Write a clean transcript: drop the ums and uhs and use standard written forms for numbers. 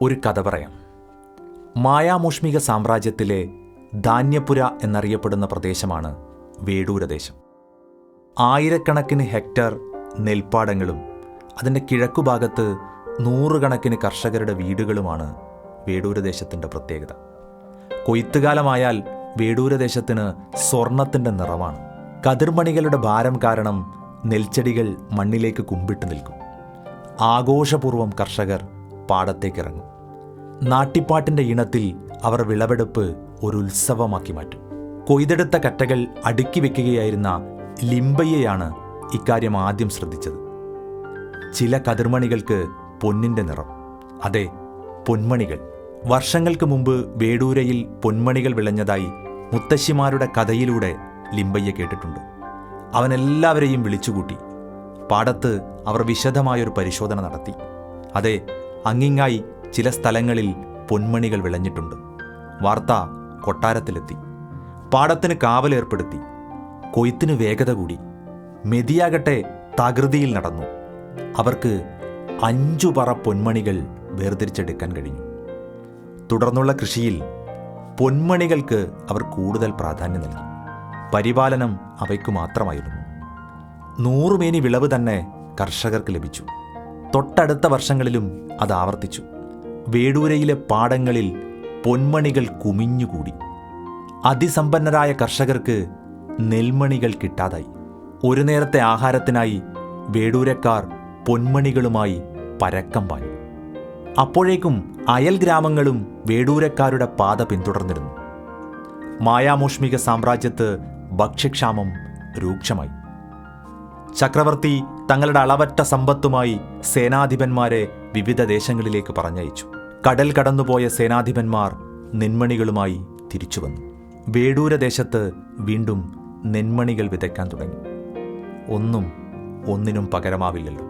ഒരു കഥ പറയാം. മായാമൂഷ്മിക സാമ്രാജ്യത്തിലെ ധാന്യപുര എന്നറിയപ്പെടുന്ന പ്രദേശമാണ് വേടൂരദേശം. ആയിരക്കണക്കിന് ഹെക്ടർ നെൽപ്പാടങ്ങളും അതിൻ്റെ കിഴക്കുഭാഗത്ത് നൂറുകണക്കിന് കർഷകരുടെ വീടുകളുമാണ് വേടൂരദേശത്തിൻ്റെ പ്രത്യേകത. കൊയ്ത്തുകാലമായാൽ വേടൂരദേശത്തിന് സ്വർണത്തിൻ്റെ നിറമാണ്. കതിർമണികളുടെ ഭാരം കാരണം നെൽച്ചെടികൾ മണ്ണിലേക്ക് കുമ്പിട്ട് നിൽക്കും. ആഘോഷപൂർവ്വം കർഷകർ പാടത്തേക്കിറങ്ങും. നാട്ടിപ്പാട്ടിൻ്റെ ഈണത്തിൽ അവർ വിളവെടുപ്പ് ഒരു ഉത്സവമാക്കി മാറ്റും. കൊയ്തെടുത്ത കറ്റകൾ അടുക്കി വെക്കുകയായിരുന്ന ലിംബയ്യയാണ് ഇക്കാര്യം ആദ്യം ശ്രദ്ധിച്ചത്. ചില കതിർമണികൾക്ക് പൊന്നിൻ്റെ നിറം. അതെ, പൊന്മണികൾ. വർഷങ്ങൾക്ക് മുമ്പ് വേടൂരയിൽ പൊന്മണികൾ വിളഞ്ഞതായി മുത്തശ്ശിമാരുടെ കഥയിലൂടെ ലിംബയ്യ കേട്ടിട്ടുണ്ട്. അവനെല്ലാവരെയും വിളിച്ചുകൂട്ടി. പാടത്ത് അവർ വിശദമായൊരു പരിശോധന നടത്തി. അതെ, അങ്ങിങ്ങായി ചില സ്ഥലങ്ങളിൽ പൊന്മണികൾ വിളഞ്ഞിട്ടുണ്ട്. വാർത്ത കൊട്ടാരത്തിലെത്തി. പാടത്തിന് കാവലേർപ്പെടുത്തി. കൊയ്ത്തിന് വേഗത കൂടി. മെതിയാകട്ടെ തകൃതിയിൽ നടന്നു. അവർക്ക് 5 പറ പൊന്മണികൾ വേർതിരിച്ചെടുക്കാൻ കഴിഞ്ഞു. തുടർന്നുള്ള കൃഷിയിൽ പൊന്മണികൾക്ക് അവർ കൂടുതൽ പ്രാധാന്യം നൽകി. പരിപാലനം അവയ്ക്കു മാത്രമായിരുന്നു. 100 മേനി വിളവ് തന്നെ കർഷകർക്ക് ലഭിച്ചു. തൊട്ടടുത്ത വർഷങ്ങളിലും അത് ആവർത്തിച്ചു. വേടൂരയിലെ പാടങ്ങളിൽ പൊന്മണികൾ കുമിഞ്ഞുകൂടി. അതിസമ്പന്നരായ കർഷകർക്ക് നെൽമണികൾ കിട്ടാതായി. ഒരു നേരത്തെ ആഹാരത്തിനായി വേടൂരക്കാർ പൊന്മണികളുമായി പരക്കം പാഞ്ഞു. അപ്പോഴേക്കും അയൽ ഗ്രാമങ്ങളും വേടൂരക്കാരുടെ പാത പിന്തുടർന്നിരുന്നു. മായാമൂഷ്മിക സാമ്രാജ്യത്ത് ഭക്ഷ്യക്ഷാമം രൂക്ഷമായി. ചക്രവർത്തി തങ്ങളുടെ അളവറ്റ സമ്പത്തുമായി സേനാധിപന്മാരെ വിവിധ ദേശങ്ങളിലേക്ക് പറഞ്ഞയച്ചു. കടൽ കടന്നുപോയ സേനാധിപന്മാർ നെന്മണികളുമായി തിരിച്ചുവന്നു. വേടൂരദേശത്ത് വീണ്ടും നെന്മണികൾ വിതയ്ക്കാൻ തുടങ്ങി. ഒന്നും ഒന്നിനും പകരമാവില്ലല്ലോ.